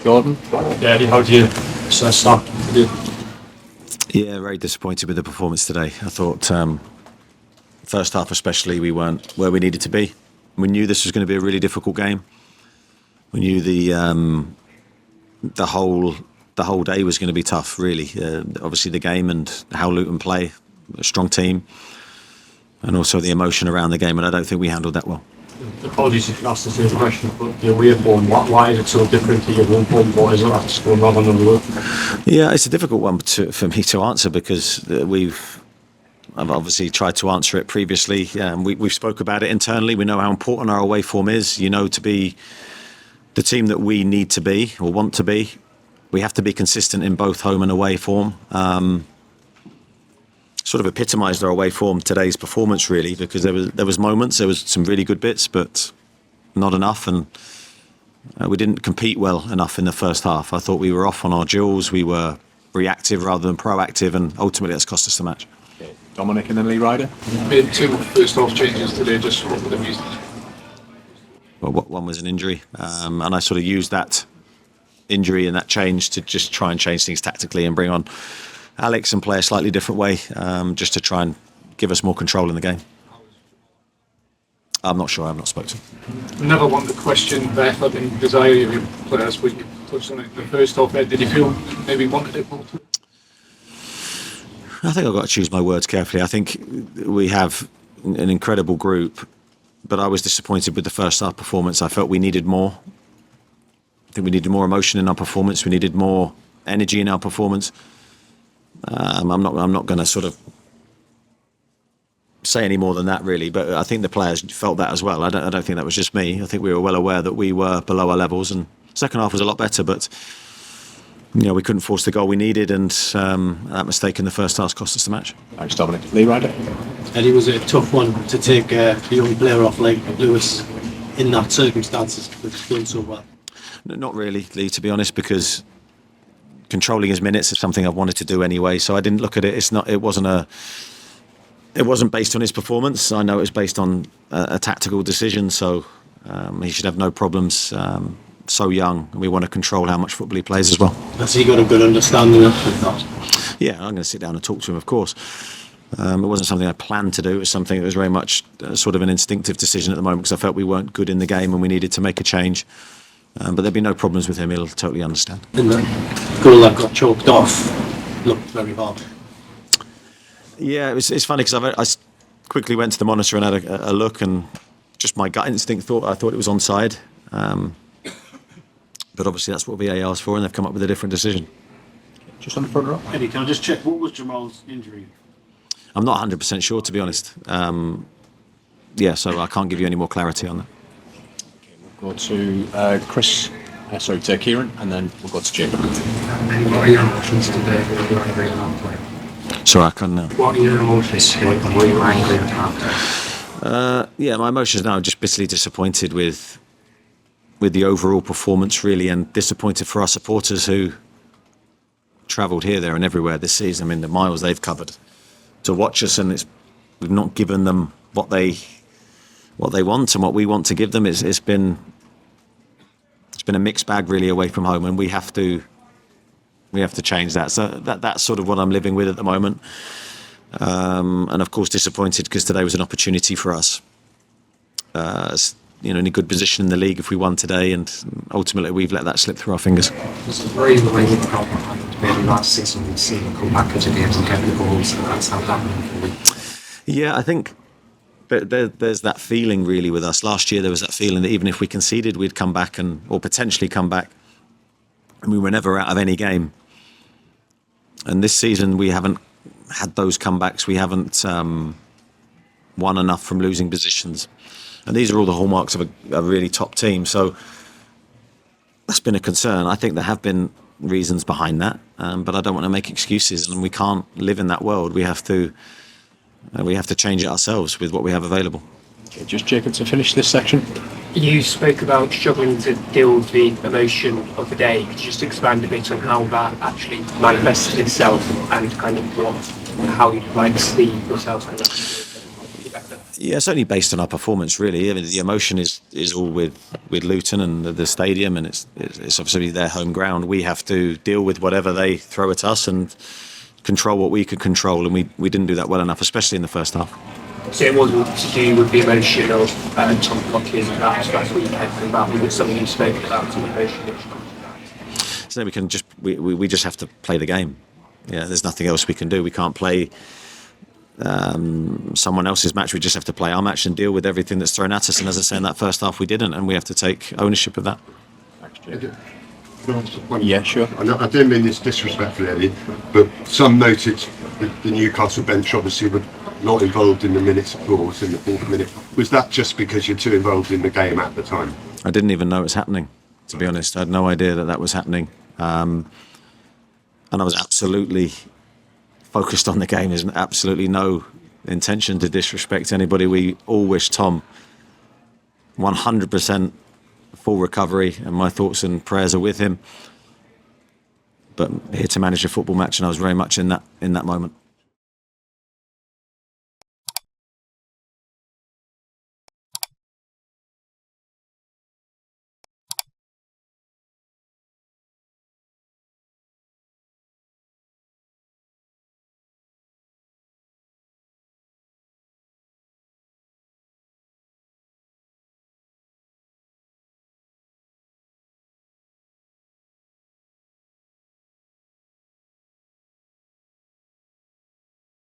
Gordon? Yeah, Eddie, how do you start? Yeah, very disappointed with the performance today. I thought first half especially we weren't where we needed to be. We knew this was going to be a really difficult game. We knew the whole day was going to be tough, really. Obviously the game and how Luton play, a strong team, and also the emotion around the game, and I don't think we handled that well. Apologies if you asked the same question, but your away form, why is it so different to your home form? What is it that's going wrong on the road? Yeah, it's a difficult one for me to answer because I've obviously tried to answer it previously. We've spoke about it internally. We know how important our away form is. To be the team that we need to be or want to be, we have to be consistent in both home and away form. Sort of epitomised our away form today's performance, really, because there was moments, there was some really good bits, but not enough, and we didn't compete well enough in the first half. I thought we were off on our duels, we were reactive rather than proactive, and ultimately that's cost us the match. Okay. Dominic and then Lee Ryder. Made 2 first half changes today, just what were the reasons? Well, one was an injury, and I sort of used that injury and that change to just try and change things tactically and bring on Alex and play a slightly different way, just to try and give us more control in the game. I'm not sure, I've not spoken to him. Never want to question the effort and desire of your players, but you touched on it in the first half. Did you feel maybe wanted it more? I think I've got to choose my words carefully. I think we have an incredible group, but I was disappointed with the first half performance. I felt we needed more. I think we needed more emotion in our performance. We needed more energy in our performance. I'm not going to sort of say any more than that, really. But I think the players felt that as well. I don't think that was just me. I think we were well aware that we were below our levels, and second half was a lot better. But we couldn't force the goal we needed, and that mistake in the first half cost us the match. Thanks, Dominic. Lee Ryder. Eddie, was it a tough one to take a young player off like Lewis in that circumstances, but it's done so well? Not really, Lee, to be honest, because controlling his minutes is something I've wanted to do anyway. So I didn't look at it. It wasn't based on his performance. I know it was based on a tactical decision. So he should have no problems. So young, and we want to control how much football he plays as well. Has he got a good understanding of that? Yeah, I'm going to sit down and talk to him, of course. It wasn't something I planned to do. It was something that was very much sort of an instinctive decision at the moment because I felt we weren't good in the game and we needed to make a change. But there'd be no problems with him. He'll totally understand. And the goal that got choked off looked very hard. Yeah, it's funny because I quickly went to the monitor and had a look, and just my gut instinct I thought it was onside. But obviously that's what VAR's for, and they've come up with a different decision. Just on the front row. Eddie, can I just check, what was Jamaal's injury? I'm not 100% sure, to be honest. So I can't give you any more clarity on that. We'll go to to Kieran, and then we'll go to Jake. What are your emotions today? Were you angry at half-time? Sorry, I couldn't know. What are your emotions today? Were you angry at half-time? My emotions now are just bitterly disappointed with the overall performance, really, and disappointed for our supporters who travelled here, there and everywhere this season. I mean, the miles they've covered to watch us, and we've not given them what they want and what we want to give them. It's been a mixed bag, really, away from home, and we have to change that. So that's sort of what I'm living with at the moment. And of course disappointed because today was an opportunity for us. In a good position in the league if we won today, and ultimately we've let that slip through our fingers. Was it very worrying maybe last season we've seen them come back into games and get the goals, and that's how happening for me? Yeah, I think there's that feeling really with us. Last year there was that feeling that even if we conceded, we'd come back or potentially come back, and we were never out of any game. And this season we haven't had those comebacks. We haven't won enough from losing positions. And these are all the hallmarks of a really top team. So that's been a concern. I think there have been reasons behind that, but I don't want to make excuses, and we can't live in that world. We have to change it ourselves with what we have available. Okay, just Jacob to finish this section. You spoke about struggling to deal with the emotion of the day. Could you just expand a bit on how that actually manifested itself and kind of how you'd like to see yourself? Yeah, it's only based on our performance, really. I mean, the emotion is all with Luton and the stadium, and it's obviously their home ground. We have to deal with whatever they throw at us and control what we could control, and we didn't do that well enough, especially in the first half. So it wasn't to do with the emotion of Tom Cocking that weekend, and that was something you spoke about, some emotion. So we just have to play the game. Yeah, there's nothing else we can do. We can't play someone else's match. We just have to play our match and deal with everything that's thrown at us. And as I say, in that first half we didn't, and we have to take ownership of that. Yeah, sure. I don't mean this disrespectfully, Eddie, but some noted the Newcastle bench obviously were not involved in the minutes of course in the 4th minute. Was that just because you're too involved in the game at the time? I didn't even know it was happening, to be honest. I had no idea that was happening. And I was absolutely focused on the game. There's absolutely no intention to disrespect anybody. We all wish Tom 100% full recovery, and my thoughts and prayers are with him. But here to manage a football match, and I was very much in that moment.